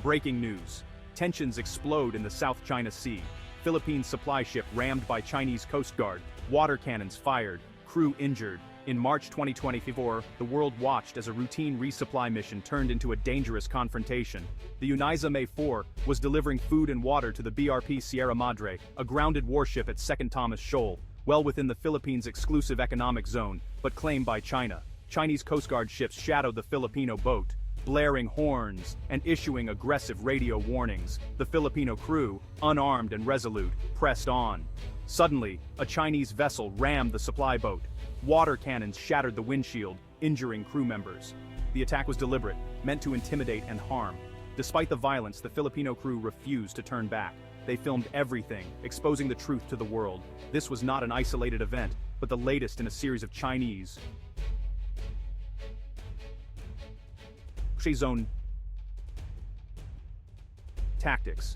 Breaking news. Tensions explode in the South China Sea. Philippines supply ship rammed by Chinese Coast Guard. Water cannons fired. Crew injured. In March 2024, the world watched as a routine resupply mission turned into a dangerous confrontation. The May 4 was delivering food and water to the BRP Sierra Madre, a grounded warship at 2nd Thomas Shoal, well within the Philippines' exclusive economic zone, but claimed by China. Chinese Coast Guard ships shadowed the Filipino boat, blaring horns and issuing aggressive radio warnings. The Filipino crew, unarmed and resolute, pressed on. Suddenly, a Chinese vessel rammed the supply boat. Water cannons shattered the windshield, injuring crew members. The attack was deliberate, meant to intimidate and harm. Despite the violence, the Filipino crew refused to turn back. They filmed everything, exposing the truth to the world. This was not an isolated event, but the latest in a series of Chinese zone tactics.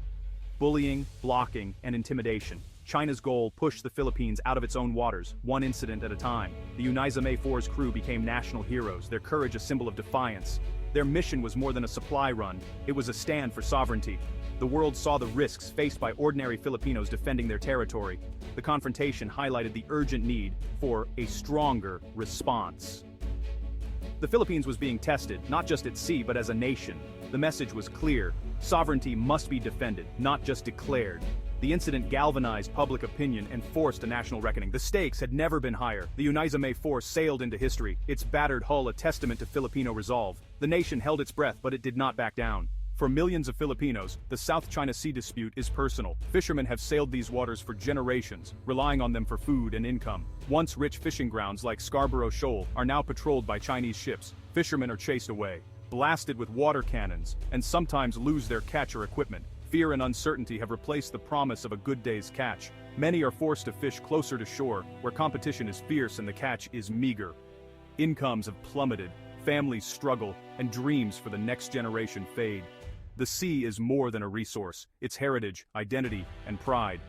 Bullying, blocking, and intimidation. China's goal pushed the Philippines out of its own waters, one incident at a time. The May 4's crew became national heroes, their courage a symbol of defiance. Their mission was more than a supply run, it was a stand for sovereignty. The world saw the risks faced by ordinary Filipinos defending their territory. The confrontation highlighted the urgent need for a stronger response. The Philippines was being tested, not just at sea but as a nation. The message was clear: sovereignty must be defended, not just declared. The incident galvanized public opinion and forced a national reckoning. The stakes had never been higher. The May 4 sailed into history, its battered hull a testament to Filipino resolve. The nation held its breath, but it did not back down. For millions of Filipinos, the South China Sea dispute is personal. Fishermen have sailed these waters for generations, relying on them for food and income. Once rich fishing grounds like Scarborough Shoal are now patrolled by Chinese ships. Fishermen are chased away, blasted with water cannons, and sometimes lose their catch or equipment. Fear and uncertainty have replaced the promise of a good day's catch. Many are forced to fish closer to shore, where competition is fierce and the catch is meager. Incomes have plummeted, families struggle, and dreams for the next generation fade. The sea is more than a resource, it's heritage, identity, and pride.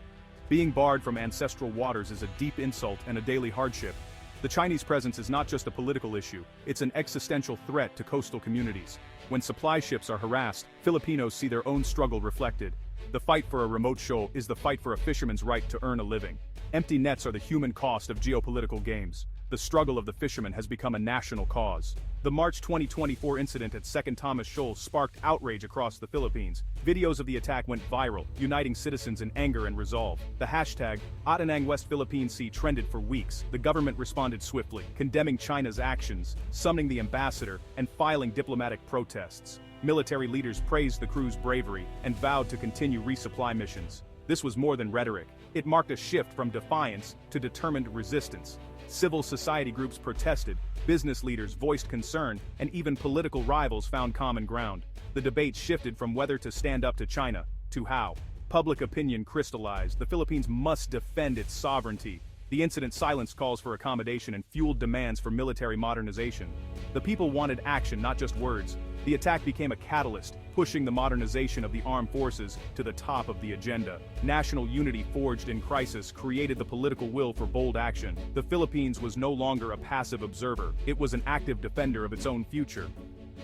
Being barred from ancestral waters is a deep insult and a daily hardship. The Chinese presence is not just a political issue, it's an existential threat to coastal communities. When supply ships are harassed, Filipinos see their own struggle reflected. The fight for a remote shoal is the fight for a fisherman's right to earn a living. Empty nets are the human cost of geopolitical games. The struggle of the fishermen has become a national cause. The March 2024 incident at 2nd Thomas Shoal sparked outrage across the Philippines. Videos of the attack went viral, uniting citizens in anger and resolve. The hashtag #Atenang West Philippine Sea trended for weeks. The government responded swiftly, condemning China's actions, summoning the ambassador, and filing diplomatic protests. Military leaders praised the crew's bravery and vowed to continue resupply missions. This was more than rhetoric. It marked a shift from defiance to determined resistance. Civil society groups protested, business leaders voiced concern, and even political rivals found common ground. The debate shifted from whether to stand up to China, to how. Public opinion crystallized: the Philippines must defend its sovereignty. The incident silenced calls for accommodation and fueled demands for military modernization. The people wanted action, not just words. The attack became a catalyst, pushing the modernization of the armed forces to the top of the agenda. National unity forged in crisis created the political will for bold action. The Philippines was no longer a passive observer, it was an active defender of its own future.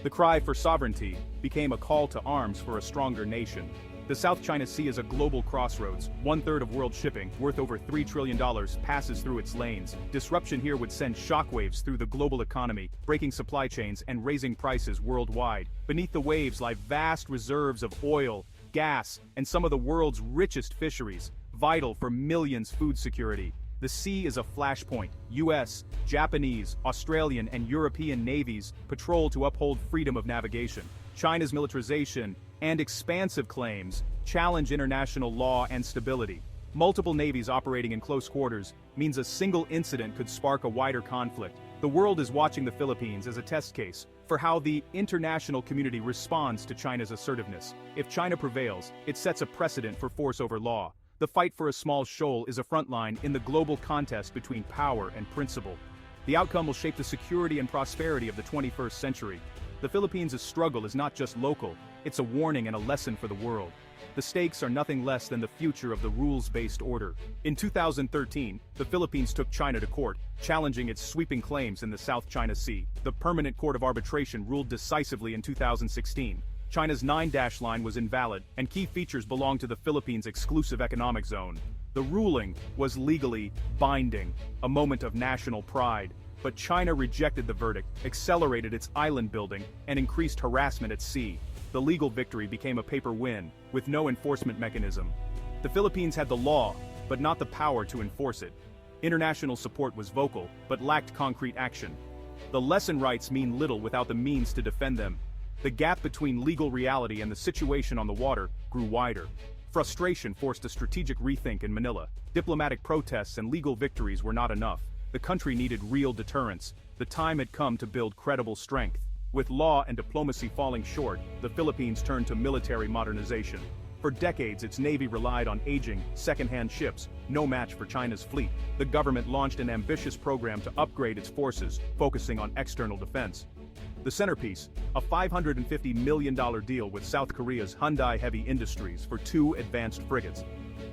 The cry for sovereignty became a call to arms for a stronger nation. The South China Sea is a global crossroads. 1/3 of world shipping, worth over $3 trillion, passes through its lanes. Disruption here would send shockwaves through the global economy, breaking supply chains and raising prices worldwide. Beneath the waves lie vast reserves of oil, gas, and some of the world's richest fisheries, vital for millions' food security. The sea is a flashpoint. US, Japanese, Australian, and European navies patrol to uphold freedom of navigation. China's militarization and expansive claims challenge international law and stability. Multiple navies operating in close quarters means a single incident could spark a wider conflict. The world is watching the Philippines as a test case for how the international community responds to China's assertiveness. If China prevails, it sets a precedent for force over law. The fight for a small shoal is a front line in the global contest between power and principle. The outcome will shape the security and prosperity of the 21st century. The Philippines' struggle is not just local, it's a warning and a lesson for the world. The stakes are nothing less than the future of the rules-based order. In 2013, the Philippines took China to court, challenging its sweeping claims in the South China Sea. The Permanent Court of Arbitration ruled decisively in 2016. China's 9-dash line was invalid, and key features belonged to the Philippines' exclusive economic zone. The ruling was legally binding, a moment of national pride. But China rejected the verdict, accelerated its island building, and increased harassment at sea. The legal victory became a paper win, with no enforcement mechanism. The Philippines had the law, but not the power to enforce it. International support was vocal, but lacked concrete action. The lesson rights mean little without the means to defend them. The gap between legal reality and the situation on the water grew wider. Frustration forced a strategic rethink in Manila. Diplomatic protests and legal victories were not enough. The country needed real deterrence. The time had come to build credible strength. With law and diplomacy falling short, the Philippines turned to military modernization. For decades, its navy relied on aging, second-hand ships, no match for China's fleet. The government launched an ambitious program to upgrade its forces, focusing on external defense. The centerpiece, a $550 million deal with South Korea's Hyundai Heavy Industries for 2 advanced frigates.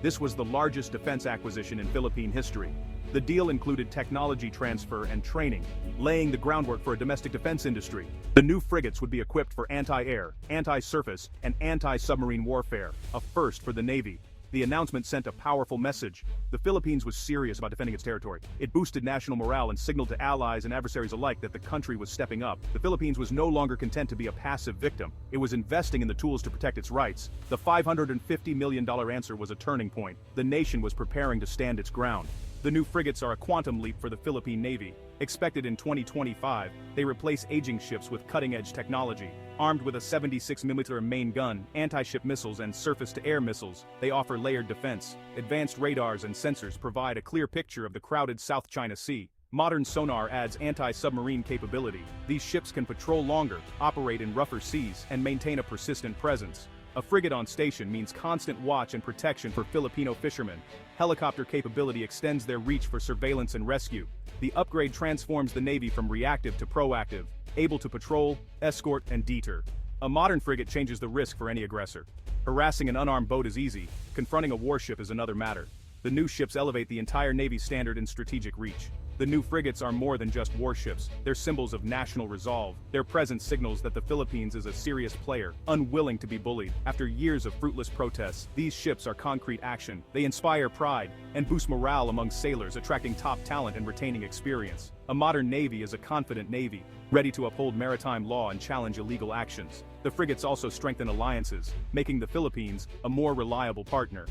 This was the largest defense acquisition in Philippine history. The deal included technology transfer and training, laying the groundwork for a domestic defense industry. The new frigates would be equipped for anti-air, anti-surface, and anti-submarine warfare, a first for the Navy. The announcement sent a powerful message. The Philippines was serious about defending its territory. It boosted national morale and signaled to allies and adversaries alike that the country was stepping up. The Philippines was no longer content to be a passive victim. It was investing in the tools to protect its rights. The $550 million answer was a turning point. The nation was preparing to stand its ground. The new frigates are a quantum leap for the Philippine Navy. Expected in 2025, they replace aging ships with cutting-edge technology. Armed with a 76mm main gun, anti-ship missiles and surface-to-air missiles, they offer layered defense. Advanced radars and sensors provide a clear picture of the crowded South China Sea. Modern sonar adds anti-submarine capability. These ships can patrol longer, operate in rougher seas, and maintain a persistent presence. A frigate on station means constant watch and protection for Filipino fishermen. Helicopter capability extends their reach for surveillance and rescue. The upgrade transforms the Navy from reactive to proactive, able to patrol, escort, and deter. A modern frigate changes the risk for any aggressor. Harassing an unarmed boat is easy, confronting a warship is another matter. The new ships elevate the entire Navy's standard in strategic reach. The new frigates are more than just warships, they're symbols of national resolve. Their presence signals that the Philippines is a serious player, unwilling to be bullied. After years of fruitless protests, these ships are concrete action. They inspire pride and boost morale among sailors, attracting top talent and retaining experience. A modern Navy is a confident Navy, ready to uphold maritime law and challenge illegal actions. The frigates also strengthen alliances, making the Philippines a more reliable partner.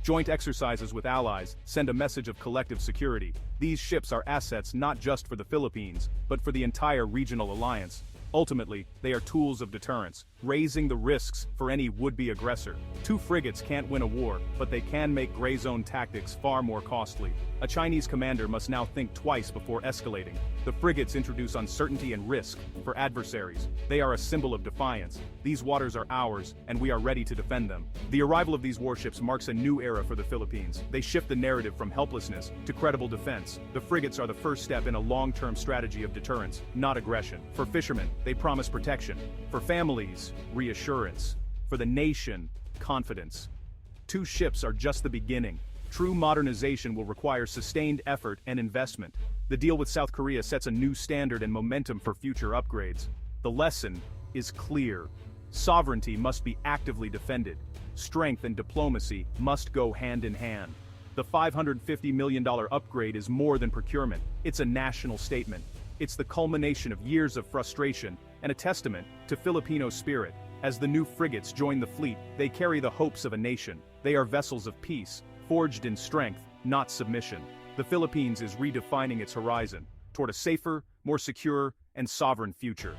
Joint exercises with allies send a message of collective security. These ships are assets not just for the Philippines, but for the entire regional alliance. Ultimately, they are tools of deterrence, raising the risks for any would-be aggressor. 2 frigates can't win a war, but they can make gray zone tactics far more costly. A Chinese commander must now think twice before escalating. The frigates introduce uncertainty and risk for adversaries. They are a symbol of defiance. These waters are ours, and we are ready to defend them. The arrival of these warships marks a new era for the Philippines. They shift the narrative from helplessness to credible defense. The frigates are the first step in a long-term strategy of deterrence, not aggression. For fishermen, they promise protection. For families, reassurance. For the nation, confidence. 2 ships are just the beginning. True modernization will require sustained effort and investment. The deal with South Korea sets a new standard and momentum for future upgrades. The lesson is clear. Sovereignty must be actively defended. Strength and diplomacy must go hand in hand. The $550 million upgrade is more than procurement. It's a national statement. It's the culmination of years of frustration and a testament to Filipino spirit. As the new frigates join the fleet, they carry the hopes of a nation. They are vessels of peace, forged in strength, not submission. The Philippines is redefining its horizon toward a safer, more secure, and sovereign future.